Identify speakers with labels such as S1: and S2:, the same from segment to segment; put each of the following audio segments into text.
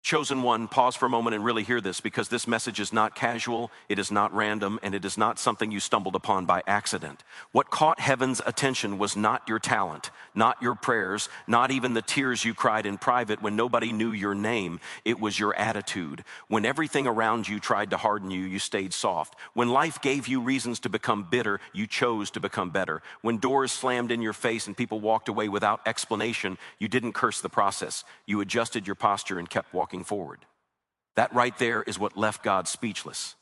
S1: Chosen one, pause for a moment and really hear this, because this message is not casual, it is not random, and it is not something you stumbled upon by accident. What caught heaven's attention was not your talent, not your prayers, not even the tears you cried in private when nobody knew your name. It was your attitude. When everything around you tried to harden you, you stayed soft. When life gave you reasons to become bitter, you chose to become better. When doors slammed in your face and people walked away without explanation, you didn't curse the process. You adjusted your posture and kept walking forward. That right there is what left God speechless.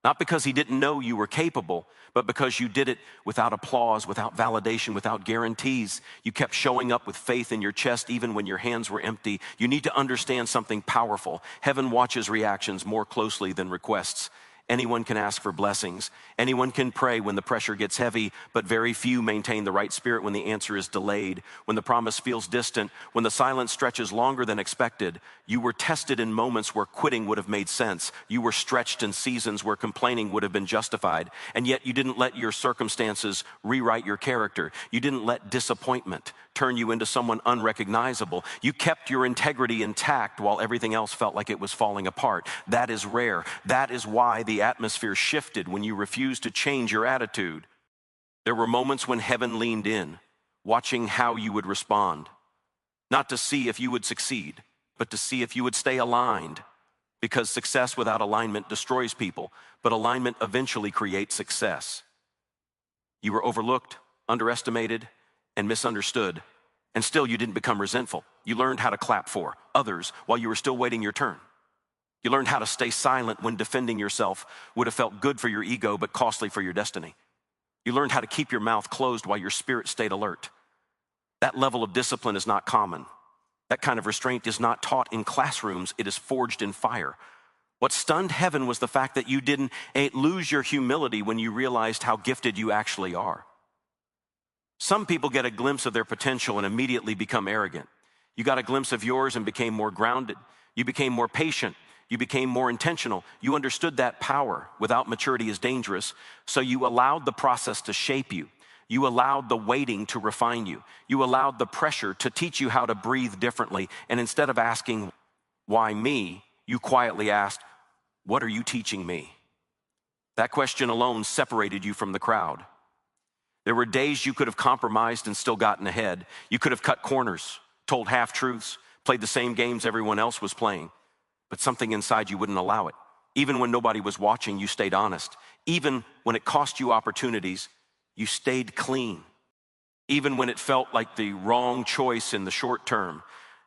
S1: Not because he didn't know you were capable, but because you did it without applause, without validation, without guarantees. You kept showing up with faith in your chest even when your hands were empty. You need to understand something powerful. Heaven watches reactions more closely than requests. Anyone can ask for blessings. Anyone can pray when the pressure gets heavy, but very few maintain the right spirit when the answer is delayed, when the promise feels distant, when the silence stretches longer than expected. You were tested in moments where quitting would have made sense. You were stretched in seasons where complaining would have been justified. And yet you didn't let your circumstances rewrite your character. You didn't let disappointment turn you into someone unrecognizable. You kept your integrity intact while everything else felt like it was falling apart. That is rare. That is why the atmosphere shifted when you refused to change your attitude. There were moments when heaven leaned in, watching how you would respond, not to see if you would succeed, but to see if you would stay aligned, because success without alignment destroys people, but alignment eventually creates success. You were overlooked, underestimated, and misunderstood, and still you didn't become resentful. You learned how to clap for others while you were still waiting your turn. You learned how to stay silent when defending yourself would have felt good for your ego but costly for your destiny. You learned how to keep your mouth closed while your spirit stayed alert. That level of discipline is not common. That kind of restraint is not taught in classrooms. It is forged in fire. What stunned heaven was the fact that you didn't lose your humility when you realized how gifted you actually are. Some people get a glimpse of their potential and immediately become arrogant. You got a glimpse of yours and became more grounded. You became more patient. You became more intentional. You understood that power without maturity is dangerous, so you allowed the process to shape you. You allowed the waiting to refine you. You allowed the pressure to teach you how to breathe differently. And instead of asking, why me, you quietly asked, what are you teaching me? That question alone separated you from the crowd. There were days you could have compromised and still gotten ahead. You could have cut corners, told half-truths, played the same games everyone else was playing. But something inside you wouldn't allow it. Even when nobody was watching, you stayed honest. Even when it cost you opportunities, you stayed clean. Even when it felt like the wrong choice in the short term,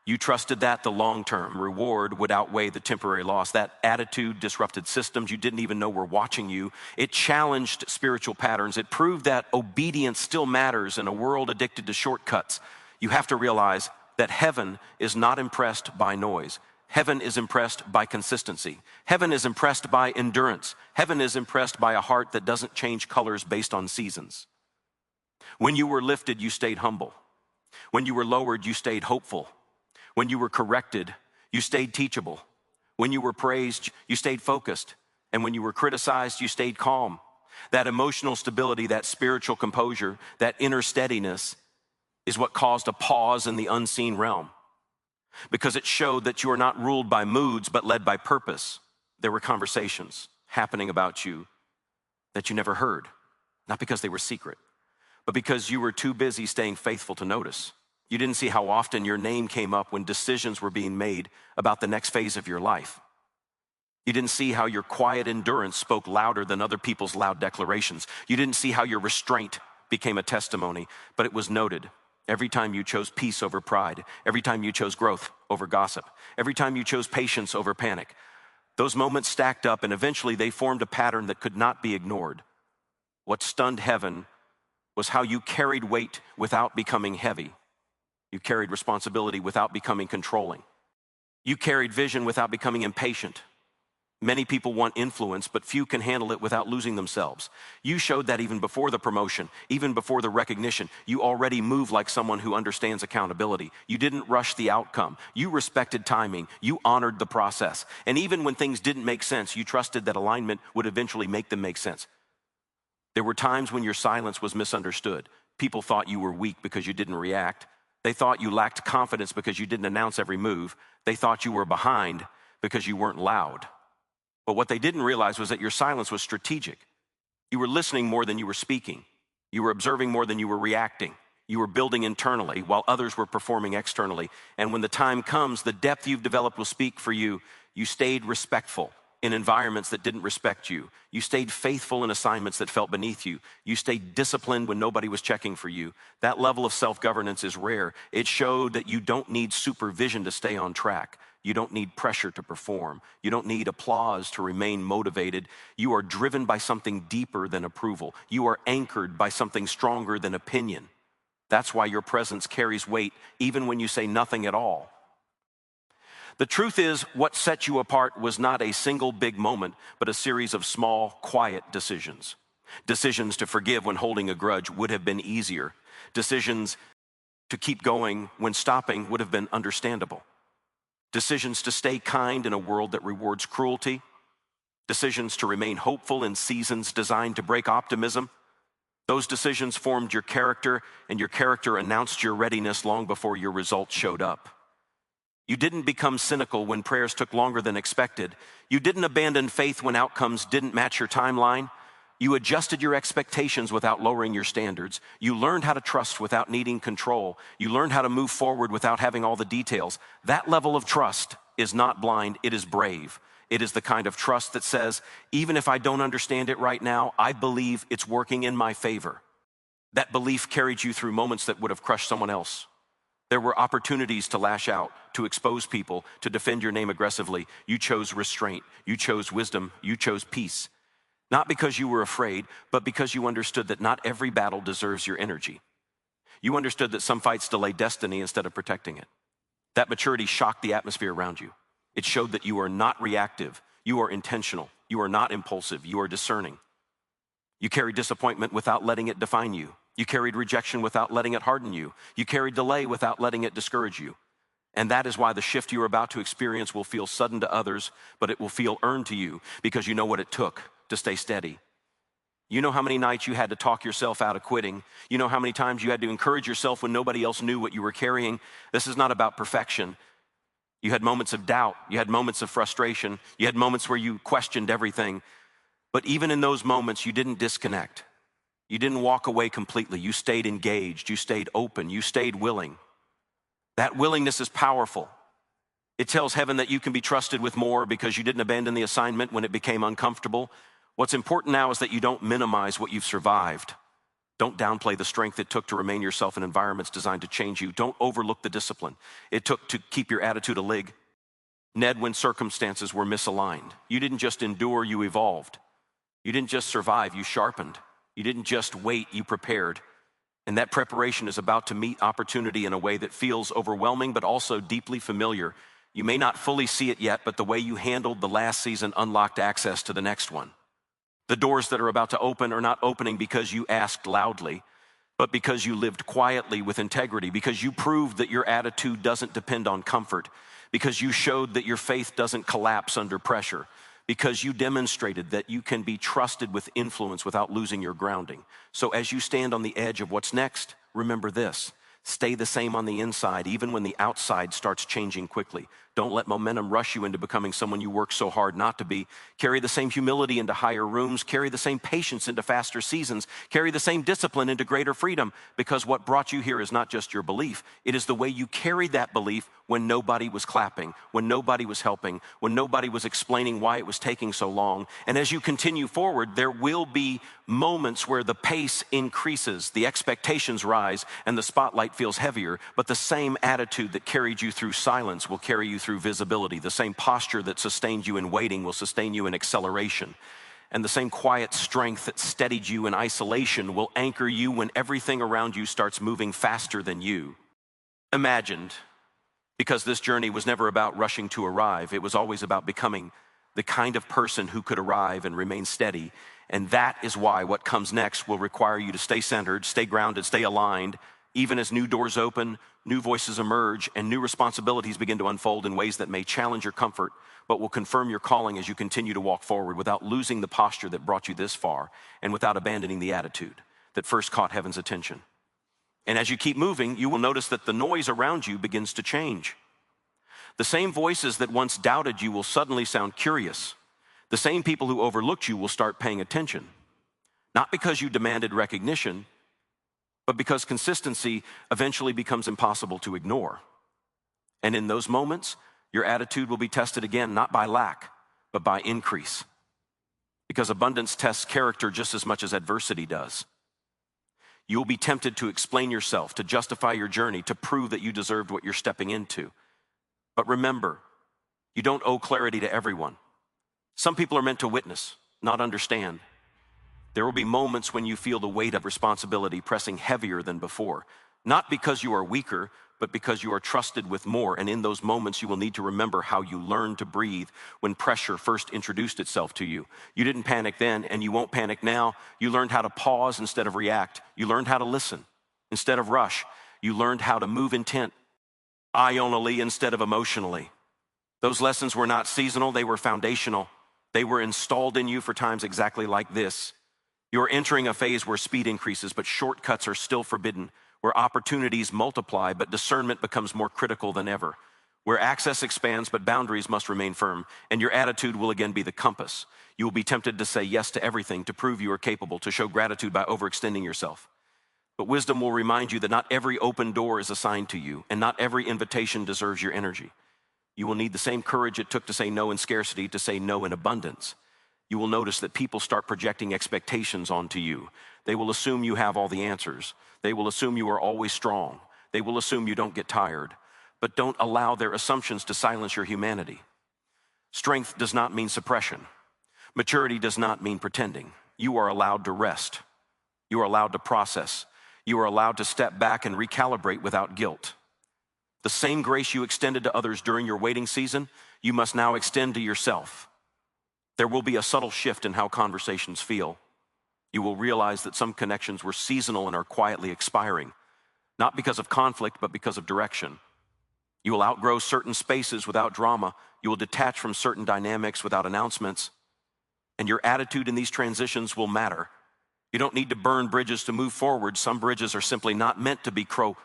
S1: you trusted that the long-term reward would outweigh the temporary loss. That attitude disrupted systems you didn't even know were watching you. It challenged spiritual patterns. It proved that obedience still matters in a world addicted to shortcuts. You have to realize that heaven is not impressed by noise. Heaven is impressed by consistency. Heaven is impressed by endurance. Heaven is impressed by a heart that doesn't change colors based on seasons. When you were lifted, you stayed humble. When you were lowered, you stayed hopeful. When you were corrected, you stayed teachable. When you were praised, you stayed focused. And when you were criticized, you stayed calm. That emotional stability, that spiritual composure, that inner steadiness is what caused a pause in the unseen realm. Because it showed that you are not ruled by moods, but led by purpose. There were conversations happening about you that you never heard, not because they were secret, but because you were too busy staying faithful to notice. You didn't see how often your name came up when decisions were being made about the next phase of your life. You didn't see how your quiet endurance spoke louder than other people's loud declarations. You didn't see how your restraint became a testimony, but it was noted. Every time you chose peace over pride, every time you chose growth over gossip, every time you chose patience over panic, those moments stacked up and eventually they formed a pattern that could not be ignored. What stunned heaven was how you carried weight without becoming heavy. You carried responsibility without becoming controlling. You carried vision without becoming impatient. Many people want influence, but few can handle it without losing themselves. You showed that even before the promotion, even before the recognition. You already move like someone who understands accountability. You didn't rush the outcome. You respected timing. You honored the process. And even when things didn't make sense, you trusted that alignment would eventually make them make sense. There were times when your silence was misunderstood. People thought you were weak because you didn't react. They thought you lacked confidence because you didn't announce every move. They thought you were behind. because you weren't loud. But what they didn't realize was that your silence was strategic. You were listening more than you were speaking. You were observing more than you were reacting. You were building internally while others were performing externally. And when the time comes, the depth you've developed will speak for you. You stayed respectful in environments that didn't respect you. You stayed faithful in assignments that felt beneath you. You stayed disciplined when nobody was checking for you. That level of self-governance is rare. It showed that you don't need supervision to stay on track. You don't need pressure to perform. You don't need applause to remain motivated. You are driven by something deeper than approval. You are anchored by something stronger than opinion. That's why your presence carries weight even when you say nothing at all. The truth is, what set you apart was not a single big moment, but a series of small, quiet decisions. Decisions to forgive when holding a grudge would have been easier. Decisions to keep going when stopping would have been understandable. Decisions to stay kind in a world that rewards cruelty. Decisions to remain hopeful in seasons designed to break optimism. Those decisions formed your character, and your character announced your readiness long before your results showed up. You didn't become cynical when prayers took longer than expected. You didn't abandon faith when outcomes didn't match your timeline. You adjusted your expectations without lowering your standards. You learned how to trust without needing control. You learned how to move forward without having all the details. That level of trust is not blind, it is brave. It is the kind of trust that says, even if I don't understand it right now, I believe it's working in my favor. That belief carried you through moments that would have crushed someone else. There were opportunities to lash out, to expose people, to defend your name aggressively. You chose restraint. You chose wisdom. You chose peace. Not because you were afraid, but because you understood that not every battle deserves your energy. You understood that some fights delay destiny instead of protecting it. That maturity shocked the atmosphere around you. It showed that you are not reactive. You are intentional. You are not impulsive. You are discerning. You carried disappointment without letting it define you. You carried rejection without letting it harden you. You carried delay without letting it discourage you. And that is why the shift you are about to experience will feel sudden to others, but it will feel earned to you because you know what it took to stay steady. You know how many nights you had to talk yourself out of quitting. You know how many times you had to encourage yourself when nobody else knew what you were carrying. This is not about perfection. You had moments of doubt. You had moments of frustration. You had moments where you questioned everything. But even in those moments, you didn't disconnect. You didn't walk away completely. You stayed engaged. You stayed open. You stayed willing. That willingness is powerful. It tells heaven that you can be trusted with more because you didn't abandon the assignment when it became uncomfortable. What's important now is that you don't minimize what you've survived. Don't downplay the strength it took to remain yourself in environments designed to change you. Don't overlook the discipline it took to keep your attitude a lig. Ned, when circumstances were misaligned, you didn't just endure, you evolved. You didn't just survive, you sharpened. You didn't just wait, you prepared. And that preparation is about to meet opportunity in a way that feels overwhelming but also deeply familiar. You may not fully see it yet, but the way you handled the last season unlocked access to the next one. The doors that are about to open are not opening because you asked loudly, but because you lived quietly with integrity, because you proved that your attitude doesn't depend on comfort, because you showed that your faith doesn't collapse under pressure, because you demonstrated that you can be trusted with influence without losing your grounding. So as you stand on the edge of what's next, remember this: stay the same on the inside, even when the outside starts changing quickly. Don't let momentum rush you into becoming someone you work so hard not to be. Carry the same humility into higher rooms. Carry the same patience into faster seasons. Carry the same discipline into greater freedom, because what brought you here is not just your belief. It is the way you carried that belief when nobody was clapping, when nobody was helping, when nobody was explaining why it was taking so long. And as you continue forward, there will be moments where the pace increases, the expectations rise, and the spotlight feels heavier, but the same attitude that carried you through silence will carry you through visibility. The same posture that sustained you in waiting will sustain you in acceleration. And the same quiet strength that steadied you in isolation will anchor you when everything around you starts moving faster than you imagined. Because this journey was never about rushing to arrive. It was always about becoming the kind of person who could arrive and remain steady. And that is why what comes next will require you to stay centered, stay grounded, stay aligned, even as new doors open, new voices emerge, and new responsibilities begin to unfold in ways that may challenge your comfort, but will confirm your calling as you continue to walk forward without losing the posture that brought you this far and without abandoning the attitude that first caught heaven's attention. And as you keep moving, you will notice that the noise around you begins to change. The same voices that once doubted you will suddenly sound curious. The same people who overlooked you will start paying attention. Not because you demanded recognition, but because consistency eventually becomes impossible to ignore. And in those moments, your attitude will be tested again, not by lack, but by increase. Because abundance tests character just as much as adversity does. You will be tempted to explain yourself, to justify your journey, to prove that you deserved what you're stepping into. But remember, you don't owe clarity to everyone. Some people are meant to witness, not understand. There will be moments when you feel the weight of responsibility pressing heavier than before, not because you are weaker, but because you are trusted with more. And in those moments, you will need to remember how you learned to breathe when pressure first introduced itself to you. You didn't panic then, and you won't panic now. You learned how to pause instead of react. You learned how to listen instead of rush. You learned how to move intent, ionally instead of emotionally. Those lessons were not seasonal, they were foundational. They were installed in you for times exactly like this. You're entering a phase where speed increases, but shortcuts are still forbidden, where opportunities multiply, but discernment becomes more critical than ever, where access expands, but boundaries must remain firm, and your attitude will again be the compass. You will be tempted to say yes to everything, to prove you are capable, to show gratitude by overextending yourself. But wisdom will remind you that not every open door is assigned to you, and not every invitation deserves your energy. You will need the same courage it took to say no in scarcity to say no in abundance. You will notice that people start projecting expectations onto you. They will assume you have all the answers. They will assume you are always strong. They will assume you don't get tired. But don't allow their assumptions to silence your humanity. Strength does not mean suppression. Maturity does not mean pretending. You are allowed to rest. You are allowed to process. You are allowed to step back and recalibrate without guilt. The same grace you extended to others during your waiting season, you must now extend to yourself. There will be a subtle shift in how conversations feel. You will realize that some connections were seasonal and are quietly expiring, not because of conflict, but because of direction. You will outgrow certain spaces without drama. You will detach from certain dynamics without announcements. And your attitude in these transitions will matter. You don't need to burn bridges to move forward. Some bridges are simply not meant to be crossed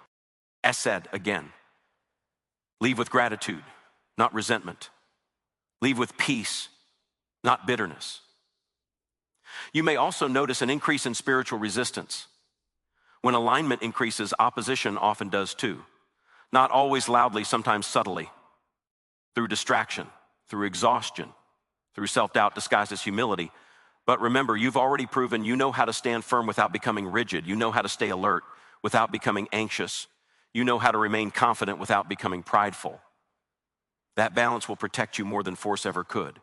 S1: again. Leave with gratitude, not resentment. Leave with peace, not bitterness. You may also notice an increase in spiritual resistance. When alignment increases, opposition often does too. Not always loudly, sometimes subtly. Through distraction, through exhaustion, through self-doubt disguised as humility. But remember, you've already proven you know how to stand firm without becoming rigid. You know how to stay alert without becoming anxious. You know how to remain confident without becoming prideful. That balance will protect you more than force ever could.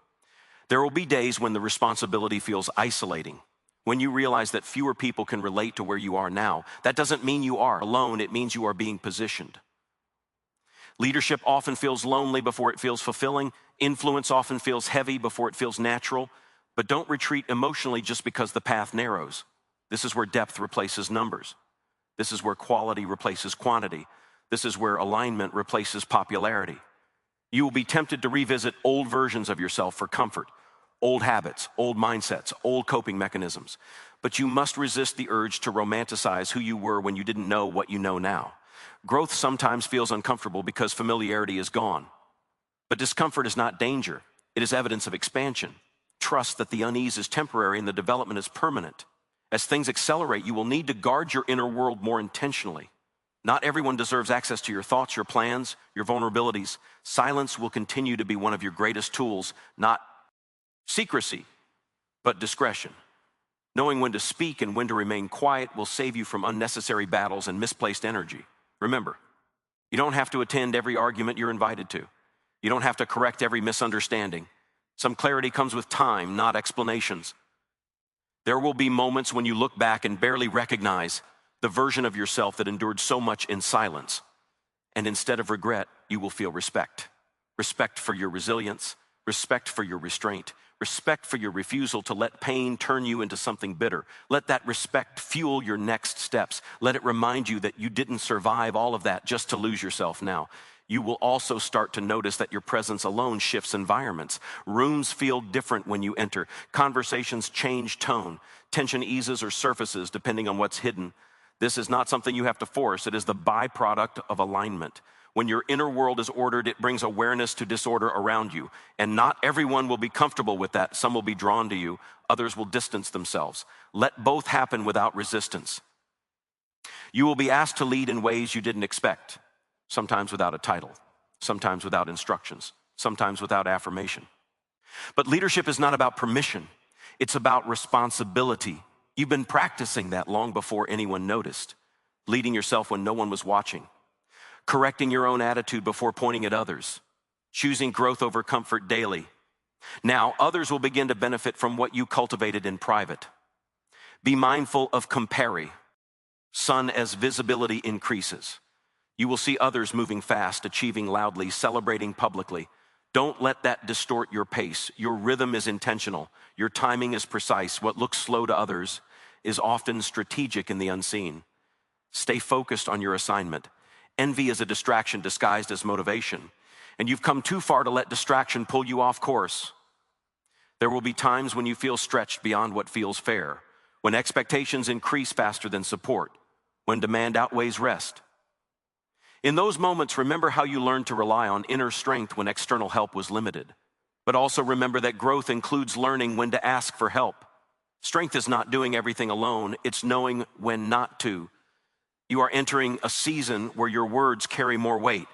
S1: There will be days when the responsibility feels isolating, when you realize that fewer people can relate to where you are now. That doesn't mean you are alone, it means you are being positioned. Leadership often feels lonely before it feels fulfilling. Influence often feels heavy before it feels natural. But don't retreat emotionally just because the path narrows. This is where depth replaces numbers. This is where quality replaces quantity. This is where alignment replaces popularity. You will be tempted to revisit old versions of yourself for comfort, old habits, old mindsets, old coping mechanisms. But you must resist the urge to romanticize who you were when you didn't know what you know now. Growth sometimes feels uncomfortable because familiarity is gone. But discomfort is not danger. It is evidence of expansion. Trust that the unease is temporary and the development is permanent. As things accelerate, you will need to guard your inner world more intentionally. Not everyone deserves access to your thoughts, your plans, your vulnerabilities. Silence will continue to be one of your greatest tools, not secrecy, but discretion. Knowing when to speak and when to remain quiet will save you from unnecessary battles and misplaced energy. Remember, you don't have to attend every argument you're invited to. You don't have to correct every misunderstanding. Some clarity comes with time, not explanations. There will be moments when you look back and barely recognize the version of yourself that endured so much in silence. And instead of regret, you will feel respect. Respect for your resilience, respect for your restraint, respect for your refusal to let pain turn you into something bitter. Let that respect fuel your next steps. Let it remind you that you didn't survive all of that just to lose yourself now. You will also start to notice that your presence alone shifts environments. Rooms feel different when you enter. Conversations change tone. Tension eases or surfaces depending on what's hidden. This is not something you have to force. It is the byproduct of alignment. When your inner world is ordered, it brings awareness to disorder around you. And not everyone will be comfortable with that. Some will be drawn to you. Others will distance themselves. Let both happen without resistance. You will be asked to lead in ways you didn't expect, sometimes without a title, sometimes without instructions, sometimes without affirmation. But leadership is not about permission. It's about responsibility. You've been practicing that long before anyone noticed. Leading yourself when no one was watching. Correcting your own attitude before pointing at others. Choosing growth over comfort daily. Now, others will begin to benefit from what you cultivated in private. Be mindful of compare. Sun as visibility increases. You will see others moving fast, achieving loudly, celebrating publicly. Don't let that distort your pace. Your rhythm is intentional. Your timing is precise. What looks slow to others is often strategic in the unseen. Stay focused on your assignment. Envy is a distraction disguised as motivation, and you've come too far to let distraction pull you off course. There will be times when you feel stretched beyond what feels fair, when expectations increase faster than support, when demand outweighs rest. In those moments, remember how you learned to rely on inner strength when external help was limited. But also remember that growth includes learning when to ask for help. Strength is not doing everything alone, it's knowing when not to. You are entering a season where your words carry more weight.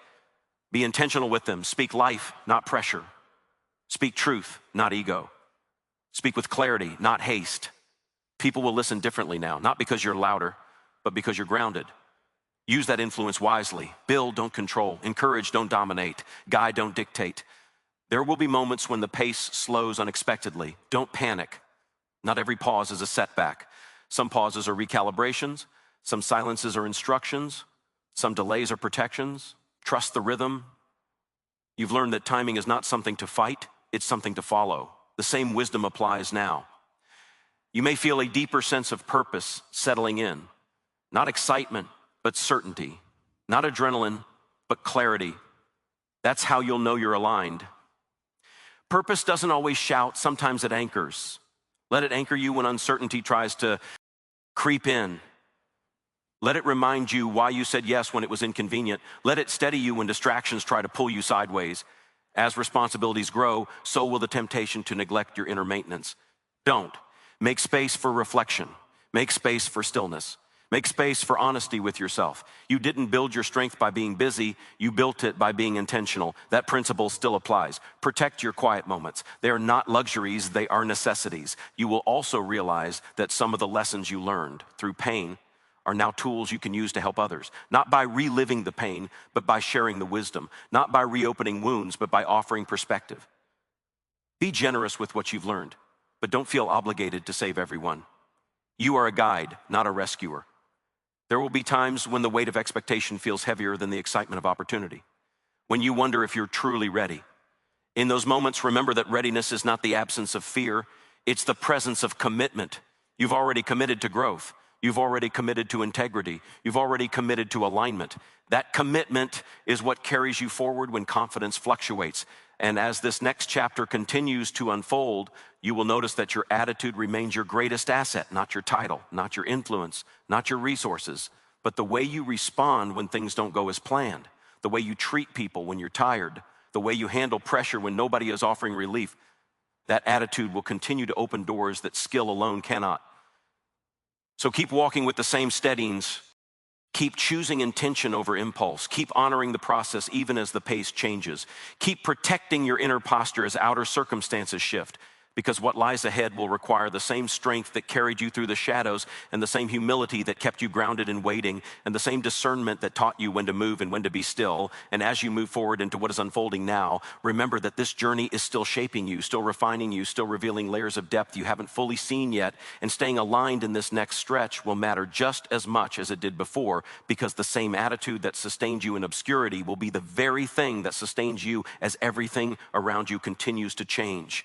S1: Be intentional with them. Speak life, not pressure. Speak truth, not ego. Speak with clarity, not haste. People will listen differently now, not because you're louder, but because you're grounded. Use that influence wisely. Build, don't control. Encourage, don't dominate. Guide, don't dictate. There will be moments when the pace slows unexpectedly. Don't panic. Not every pause is a setback. Some pauses are recalibrations. Some silences are instructions. Some delays are protections. Trust the rhythm. You've learned that timing is not something to fight. It's something to follow. The same wisdom applies now. You may feel a deeper sense of purpose settling in. Not excitement, but certainty. Not adrenaline, but clarity. That's how you'll know you're aligned. Purpose doesn't always shout, sometimes it anchors. Let it anchor you when uncertainty tries to creep in. Let it remind you why you said yes when it was inconvenient. Let it steady you when distractions try to pull you sideways. As responsibilities grow, so will the temptation to neglect your inner maintenance. Don't. Make space for reflection. Make space for stillness. Make space for honesty with yourself. You didn't build your strength by being busy. You built it by being intentional. That principle still applies. Protect your quiet moments. They are not luxuries, they are necessities. You will also realize that some of the lessons you learned through pain are now tools you can use to help others. Not by reliving the pain, but by sharing the wisdom. Not by reopening wounds, but by offering perspective. Be generous with what you've learned, but don't feel obligated to save everyone. You are a guide, not a rescuer. There will be times when the weight of expectation feels heavier than the excitement of opportunity, when you wonder if you're truly ready. In those moments, remember that readiness is not the absence of fear, it's the presence of commitment. You've already committed to growth. You've already committed to integrity. You've already committed to alignment. That commitment is what carries you forward when confidence fluctuates. And as this next chapter continues to unfold, you will notice that your attitude remains your greatest asset, not your title, not your influence, not your resources, but the way you respond when things don't go as planned, the way you treat people when you're tired, the way you handle pressure when nobody is offering relief. That attitude will continue to open doors that skill alone cannot. So keep walking with the same steadings. Keep choosing intention over impulse. Keep honoring the process even as the pace changes. Keep protecting your inner posture as outer circumstances shift, because what lies ahead will require the same strength that carried you through the shadows, and the same humility that kept you grounded in waiting, and the same discernment that taught you when to move and when to be still. And as you move forward into what is unfolding now, remember that this journey is still shaping you, still refining you, still revealing layers of depth you haven't fully seen yet, and staying aligned in this next stretch will matter just as much as it did before, because the same attitude that sustained you in obscurity will be the very thing that sustains you as everything around you continues to change.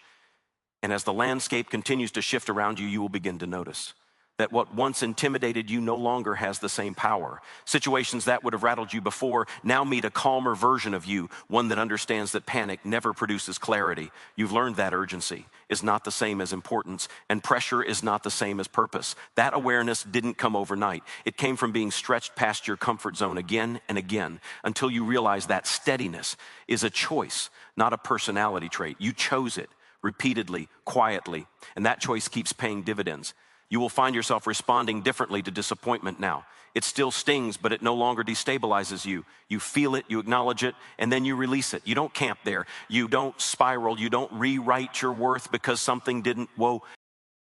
S1: And as the landscape continues to shift around you, you will begin to notice that what once intimidated you no longer has the same power. Situations that would have rattled you before now meet a calmer version of you, one that understands that panic never produces clarity. You've learned that urgency is not the same as importance, and pressure is not the same as purpose. That awareness didn't come overnight. It came from being stretched past your comfort zone again and again until you realize that steadiness is a choice, not a personality trait. You chose it repeatedly, quietly, and that choice keeps paying dividends. You will find yourself responding differently to disappointment now. It still stings, but it no longer destabilizes you. You feel it, you acknowledge it, and then you release it. You don't camp there. You don't spiral. You don't rewrite your worth because something didn't,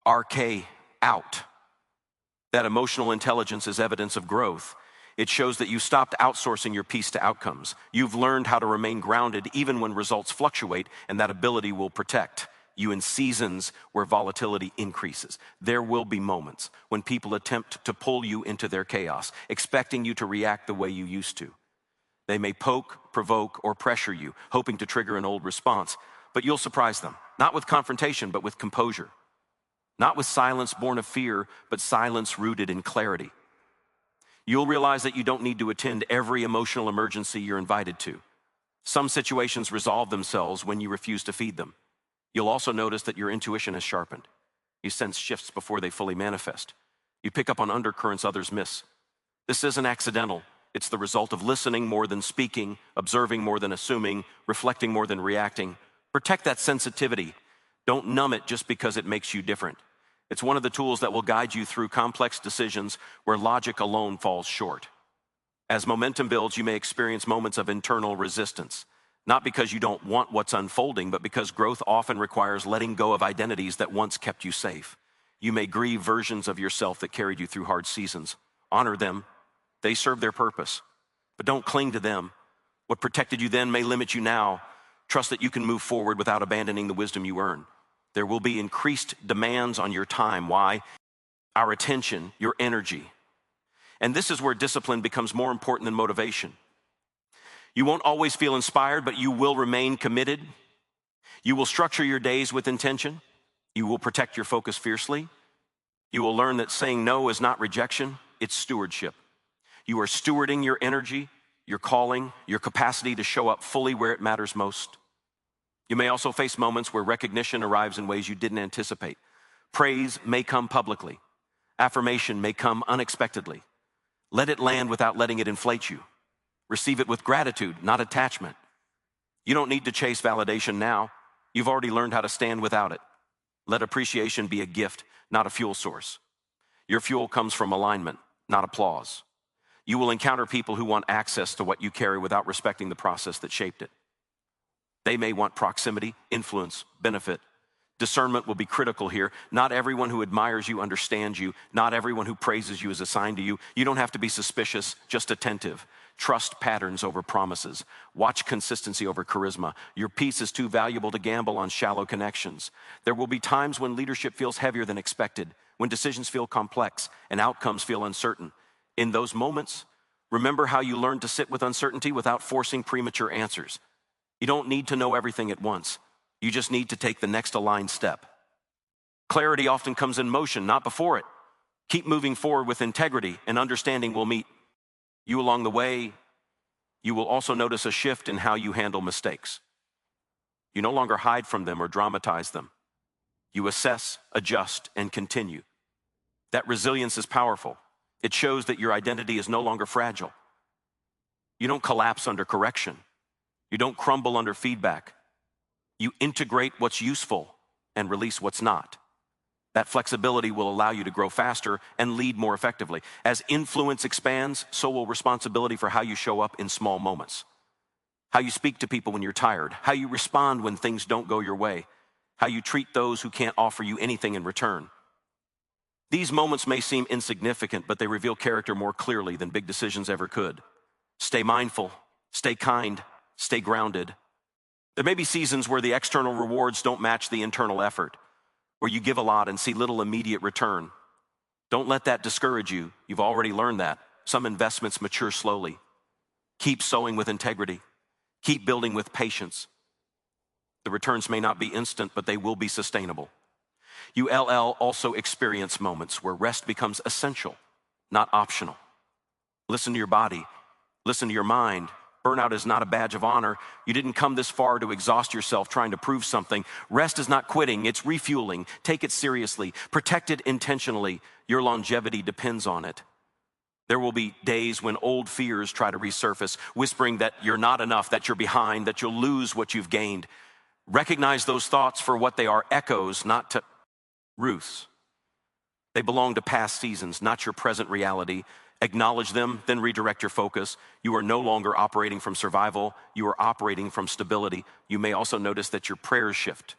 S1: RK out. That emotional intelligence is evidence of growth. It shows that you stopped outsourcing your peace to outcomes. You've learned how to remain grounded even when results fluctuate, and that ability will protect you in seasons where volatility increases. There will be moments when people attempt to pull you into their chaos, expecting you to react the way you used to. They may poke, provoke, or pressure you, hoping to trigger an old response, but you'll surprise them, not with confrontation, but with composure. Not with silence born of fear, but silence rooted in clarity. You'll realize that you don't need to attend every emotional emergency you're invited to. Some situations resolve themselves when you refuse to feed them. You'll also notice that your intuition has sharpened. You sense shifts before they fully manifest. You pick up on undercurrents others miss. This isn't accidental. It's the result of listening more than speaking, observing more than assuming, reflecting more than reacting. Protect that sensitivity. Don't numb it just because it makes you different. It's one of the tools that will guide you through complex decisions where logic alone falls short. As momentum builds, you may experience moments of internal resistance. Not because you don't want what's unfolding, but because growth often requires letting go of identities that once kept you safe. You may grieve versions of yourself that carried you through hard seasons. Honor them. They serve their purpose. But don't cling to them. What protected you then may limit you now. Trust that you can move forward without abandoning the wisdom you earn. There will be increased demands on your time. Why? Our attention, your energy. And this is where discipline becomes more important than motivation. You won't always feel inspired, but you will remain committed. You will structure your days with intention. You will protect your focus fiercely. You will learn that saying no is not rejection, it's stewardship. You are stewarding your energy, your calling, your capacity to show up fully where it matters most. You may also face moments where recognition arrives in ways you didn't anticipate. Praise may come publicly. Affirmation may come unexpectedly. Let it land without letting it inflate you. Receive it with gratitude, not attachment. You don't need to chase validation now. You've already learned how to stand without it. Let appreciation be a gift, not a fuel source. Your fuel comes from alignment, not applause. You will encounter people who want access to what you carry without respecting the process that shaped it. They may want proximity, influence, benefit. Discernment will be critical here. Not everyone who admires you understands you. Not everyone who praises you is assigned to you. You don't have to be suspicious, just attentive. Trust patterns over promises. Watch consistency over charisma. Your peace is too valuable to gamble on shallow connections. There will be times when leadership feels heavier than expected, when decisions feel complex and outcomes feel uncertain. In those moments, remember how you learned to sit with uncertainty without forcing premature answers. You don't need to know everything at once. You just need to take the next aligned step. Clarity often comes in motion, not before it. Keep moving forward with integrity, and understanding will meet you along the way. You will also notice a shift in how you handle mistakes. You no longer hide from them or dramatize them. You assess, adjust, and continue. That resilience is powerful. It shows that your identity is no longer fragile. You don't collapse under correction. You don't crumble under feedback. You integrate what's useful and release what's not. That flexibility will allow you to grow faster and lead more effectively. As influence expands, so will responsibility for how you show up in small moments. How you speak to people when you're tired. How you respond when things don't go your way. How you treat those who can't offer you anything in return. These moments may seem insignificant, but they reveal character more clearly than big decisions ever could. Stay mindful, stay kind, stay grounded. There may be seasons where the external rewards don't match the internal effort, where you give a lot and see little immediate return. Don't let that discourage you. You've already learned that. Some investments mature slowly. Keep sowing with integrity. Keep building with patience. The returns may not be instant, but they will be sustainable. You also experience moments where rest becomes essential, not optional. Listen to your body. Listen to your mind. Burnout is not a badge of honor. You didn't come this far to exhaust yourself trying to prove something. Rest is not quitting, it's refueling. Take it seriously. Protect it intentionally. Your longevity depends on it. There will be days when old fears try to resurface, whispering that you're not enough, that you're behind, that you'll lose what you've gained. Recognize those thoughts for what they are, echoes, not to Ruths. They belong to past seasons, not your present reality. Acknowledge them, then redirect your focus. You are no longer operating from survival. You are operating from stability. You may also notice that your prayers shift.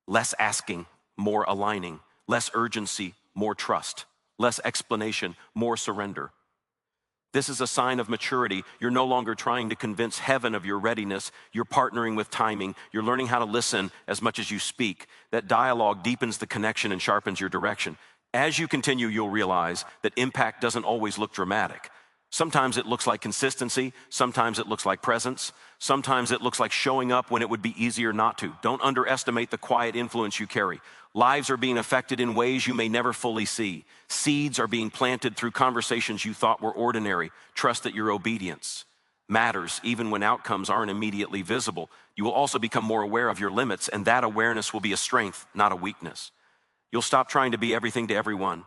S1: Less asking, more aligning. Less urgency, more trust. Less explanation, more surrender. This is a sign of maturity. You're no longer trying to convince heaven of your readiness. You're partnering with timing. You're learning how to listen as much as you speak. That dialogue deepens the connection and sharpens your direction. As you continue, you'll realize that impact doesn't always look dramatic. Sometimes it looks like consistency. Sometimes it looks like presence. Sometimes it looks like showing up when it would be easier not to. Don't underestimate the quiet influence you carry. Lives are being affected in ways you may never fully see. Seeds are being planted through conversations you thought were ordinary. Trust that your obedience matters even when outcomes aren't immediately visible. You will also become more aware of your limits, and that awareness will be a strength, not a weakness. You'll stop trying to be everything to everyone.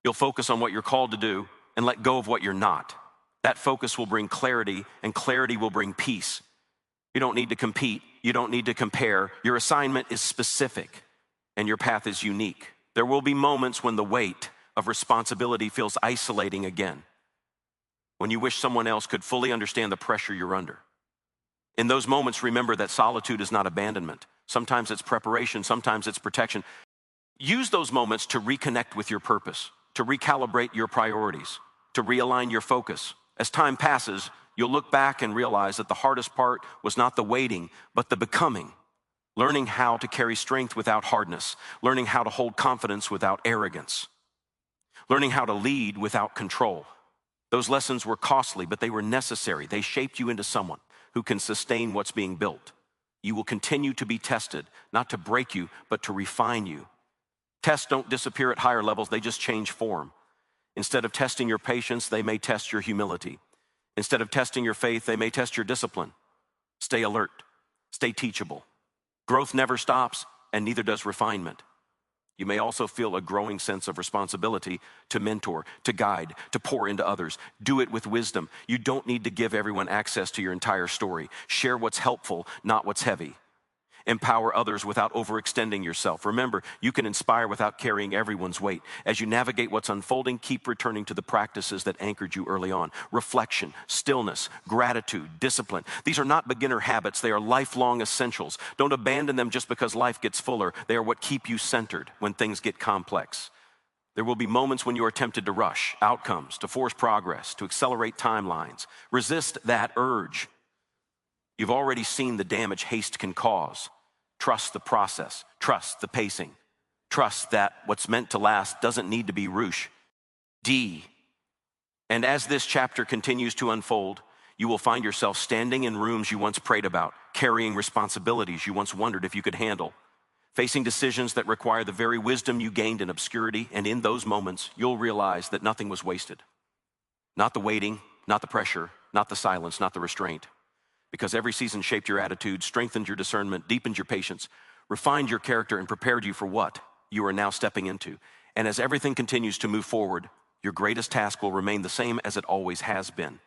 S1: You'll focus on what you're called to do and let go of what you're not. That focus will bring clarity, and clarity will bring peace. You don't need to compete. You don't need to compare. Your assignment is specific, and your path is unique. There will be moments when the weight of responsibility feels isolating again, when you wish someone else could fully understand the pressure you're under. In those moments, remember that solitude is not abandonment. Sometimes it's preparation, sometimes it's protection. Use those moments to reconnect with your purpose, to recalibrate your priorities, to realign your focus. As time passes, you'll look back and realize that the hardest part was not the waiting, but the becoming. Learning how to carry strength without hardness, learning how to hold confidence without arrogance, learning how to lead without control. Those lessons were costly, but they were necessary. They shaped you into someone who can sustain what's being built. You will continue to be tested, not to break you, but to refine you. Tests don't disappear at higher levels, they just change form. Instead of testing your patience, they may test your humility. Instead of testing your faith, they may test your discipline. Stay alert, stay teachable. Growth never stops, and neither does refinement. You may also feel a growing sense of responsibility to mentor, to guide, to pour into others. Do it with wisdom. You don't need to give everyone access to your entire story. Share what's helpful, not what's heavy. Empower others without overextending yourself. Remember, you can inspire without carrying everyone's weight. As you navigate what's unfolding, keep returning to the practices that anchored you early on. Reflection, stillness, gratitude, discipline. These are not beginner habits. They are lifelong essentials. Don't abandon them just because life gets fuller. They are what keep you centered when things get complex. There will be moments when you are tempted to rush outcomes, to force progress, to accelerate timelines. Resist that urge. You've already seen the damage haste can cause. Trust the process. Trust the pacing. Trust that what's meant to last doesn't need to be rush. And as this chapter continues to unfold, you will find yourself standing in rooms you once prayed about, carrying responsibilities you once wondered if you could handle, facing decisions that require the very wisdom you gained in obscurity, and in those moments, you'll realize that nothing was wasted. Not the waiting, not the pressure, not the silence, not the restraint. Because every season shaped your attitude, strengthened your discernment, deepened your patience, refined your character, and prepared you for what you are now stepping into. And as everything continues to move forward, your greatest task will remain the same as it always has been: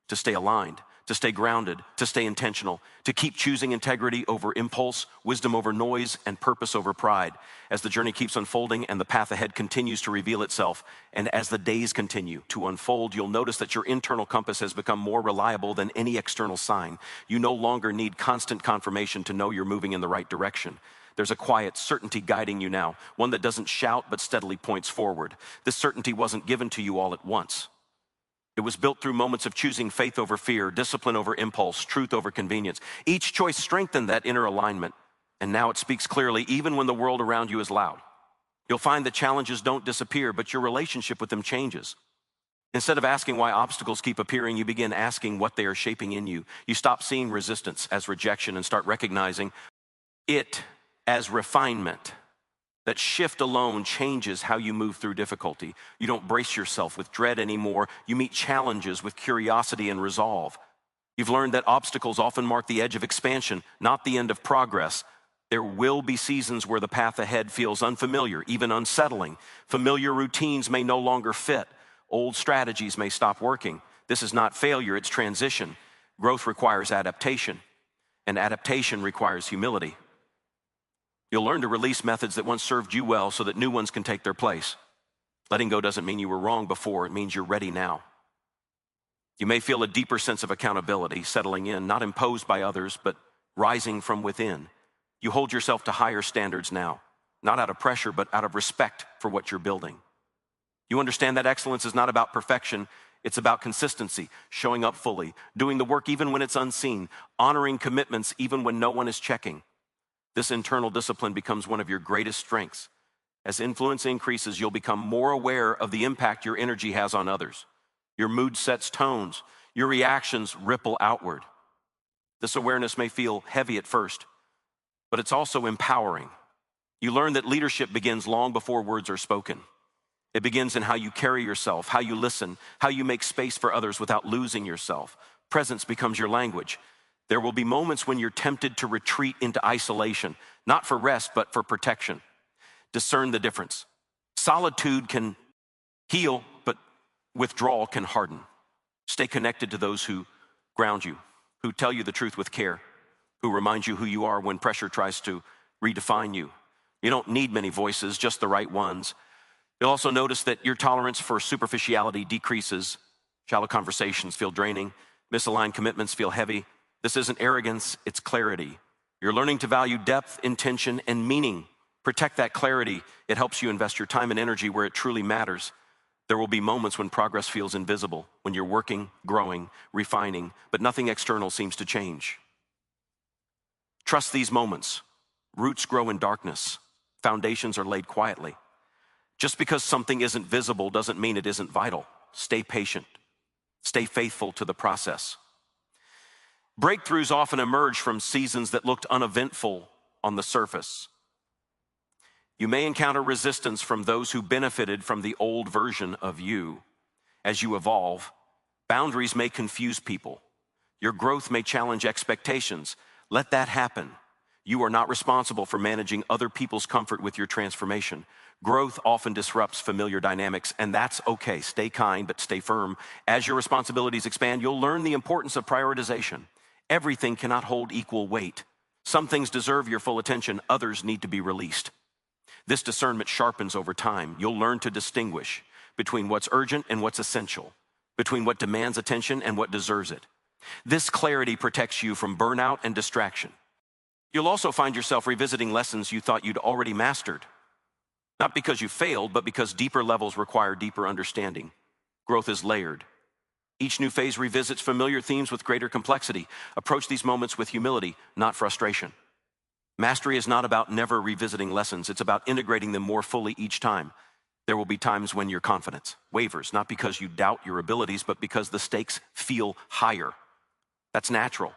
S1: to stay aligned, to stay grounded, to stay intentional, to keep choosing integrity over impulse, wisdom over noise, and purpose over pride. As the journey keeps unfolding and the path ahead continues to reveal itself, and as the days continue to unfold, you'll notice that your internal compass has become more reliable than any external sign. You no longer need constant confirmation to know you're moving in the right direction. There's a quiet certainty guiding you now, one that doesn't shout but steadily points forward. This certainty wasn't given to you all at once. It was built through moments of choosing faith over fear, discipline over impulse, truth over convenience. Each choice strengthened that inner alignment, and now it speaks clearly even when the world around you is loud. You'll find that challenges don't disappear, but your relationship with them changes. Instead of asking why obstacles keep appearing, you begin asking what they are shaping in you. You stop seeing resistance as rejection and start recognizing it as refinement. That shift alone changes how you move through difficulty. You don't brace yourself with dread anymore. You meet challenges with curiosity and resolve. You've learned that obstacles often mark the edge of expansion, not the end of progress. There will be seasons where the path ahead feels unfamiliar, even unsettling. Familiar routines may no longer fit. Old strategies may stop working. This is not failure, it's transition. Growth requires adaptation, and adaptation requires humility. You'll learn to release methods that once served you well so that new ones can take their place. Letting go doesn't mean you were wrong before, it means you're ready now. You may feel a deeper sense of accountability settling in, not imposed by others, but rising from within. You hold yourself to higher standards now, not out of pressure, but out of respect for what you're building. You understand that excellence is not about perfection, it's about consistency, showing up fully, doing the work even when it's unseen, honoring commitments even when no one is checking. This internal discipline becomes one of your greatest strengths. As influence increases, you'll become more aware of the impact your energy has on others. Your mood sets tones. Your reactions ripple outward. This awareness may feel heavy at first, but it's also empowering. You learn that leadership begins long before words are spoken. It begins in how you carry yourself, how you listen, how you make space for others without losing yourself. Presence becomes your language. There will be moments when you're tempted to retreat into isolation, not for rest, but for protection. Discern the difference. Solitude can heal, but withdrawal can harden. Stay connected to those who ground you, who tell you the truth with care, who remind you who you are when pressure tries to redefine you. You don't need many voices, just the right ones. You'll also notice that your tolerance for superficiality decreases. Shallow conversations feel draining. Misaligned commitments feel heavy. This isn't arrogance, it's clarity. You're learning to value depth, intention, and meaning. Protect that clarity. It helps you invest your time and energy where it truly matters. There will be moments when progress feels invisible, when you're working, growing, refining, but nothing external seems to change. Trust these moments. Roots grow in darkness. Foundations are laid quietly. Just because something isn't visible doesn't mean it isn't vital. Stay patient. Stay faithful to the process. Breakthroughs often emerge from seasons that looked uneventful on the surface. You may encounter resistance from those who benefited from the old version of you. As you evolve, boundaries may confuse people. Your growth may challenge expectations. Let that happen. You are not responsible for managing other people's comfort with your transformation. Growth often disrupts familiar dynamics, and that's okay. Stay kind, but stay firm. As your responsibilities expand, you'll learn the importance of prioritization. Everything cannot hold equal weight. Some things deserve your full attention, others need to be released. This discernment sharpens over time. You'll learn to distinguish between what's urgent and what's essential, between what demands attention and what deserves it. This clarity protects you from burnout and distraction. You'll also find yourself revisiting lessons you thought you'd already mastered. Not because you failed, but because deeper levels require deeper understanding. Growth is layered. Each new phase revisits familiar themes with greater complexity. Approach these moments with humility, not frustration. Mastery is not about never revisiting lessons. It's about integrating them more fully each time. There will be times when your confidence wavers, not because you doubt your abilities, but because the stakes feel higher. That's natural.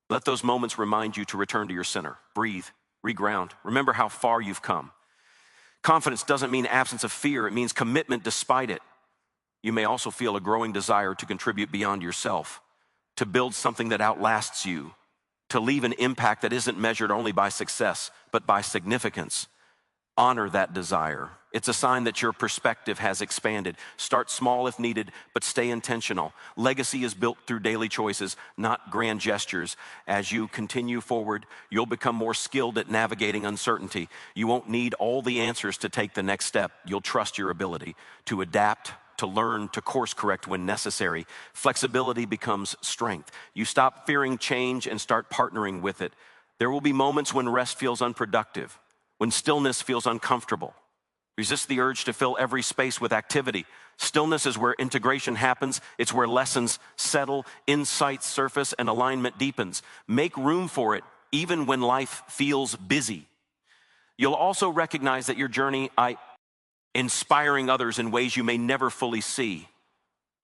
S1: Let those moments remind you to return to your center. Breathe, reground. Remember how far you've come. Confidence doesn't mean absence of fear. It means commitment despite it. You may also feel a growing desire to contribute beyond yourself, to build something that outlasts you, to leave an impact that isn't measured only by success, but by significance. Honor that desire. It's a sign that your perspective has expanded. Start small if needed, but stay intentional. Legacy is built through daily choices, not grand gestures. As you continue forward, you'll become more skilled at navigating uncertainty. You won't need all the answers to take the next step. You'll trust your ability to adapt, to learn, to course correct when necessary. Flexibility becomes strength. You stop fearing change and start partnering with it. There will be moments when rest feels unproductive, when stillness feels uncomfortable. Resist the urge to fill every space with activity. Stillness is where integration happens. It's where lessons settle, insights surface, and alignment deepens. Make room for it, even when life feels busy. You'll also recognize that your journey, inspiring others in ways you may never fully see,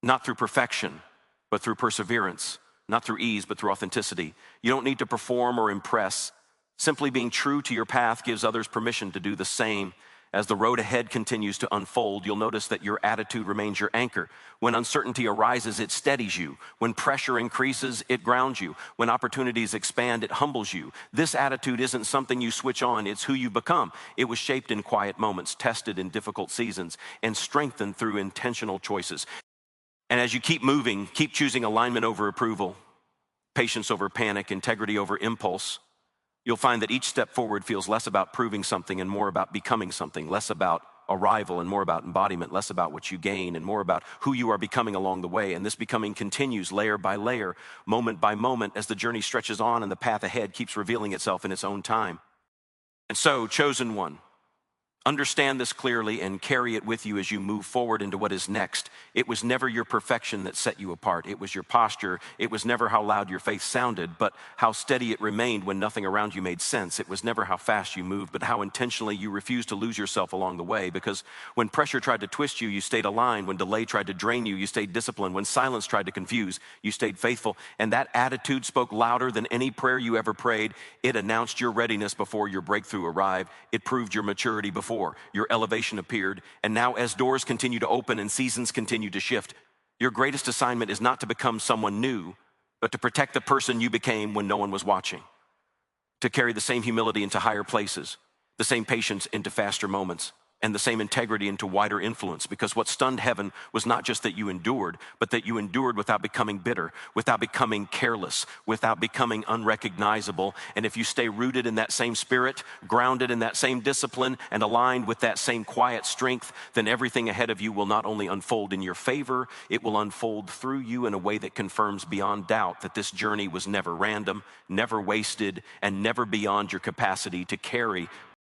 S1: not through perfection, but through perseverance, not through ease, but through authenticity. You don't need to perform or impress. Simply being true to your path gives others permission to do the same. As the road ahead continues to unfold, you'll notice that your attitude remains your anchor. When uncertainty arises, it steadies you. When pressure increases, it grounds you. When opportunities expand, it humbles you. This attitude isn't something you switch on, it's who you become. It was shaped in quiet moments, tested in difficult seasons, and strengthened through intentional choices. And as you keep moving, keep choosing alignment over approval, patience over panic, integrity over impulse, you'll find that each step forward feels less about proving something and more about becoming something, less about arrival and more about embodiment, less about what you gain and more about who you are becoming along the way. And this becoming continues layer by layer, moment by moment, as the journey stretches on and the path ahead keeps revealing itself in its own time. And so, chosen one, understand this clearly and carry it with you as you move forward into what is next. It was never your perfection that set you apart. It was your posture. It was never how loud your faith sounded, but how steady it remained when nothing around you made sense. It was never how fast you moved, but how intentionally you refused to lose yourself along the way. Because when pressure tried to twist you, you stayed aligned. When delay tried to drain you, you stayed disciplined. When silence tried to confuse, you stayed faithful. And that attitude spoke louder than any prayer you ever prayed. It announced your readiness before your breakthrough arrived. It proved your maturity before your elevation appeared. And now, as doors continue to open and seasons continue to shift, your greatest assignment is not to become someone new, but to protect the person you became when no one was watching, to carry the same humility into higher places, the same patience into faster moments, and the same integrity into wider influence. Because what stunned heaven was not just that you endured, but that you endured without becoming bitter, without becoming careless, without becoming unrecognizable. And if you stay rooted in that same spirit, grounded in that same discipline, and aligned with that same quiet strength, then everything ahead of you will not only unfold in your favor, it will unfold through you in a way that confirms beyond doubt that this journey was never random, never wasted, and never beyond your capacity to carry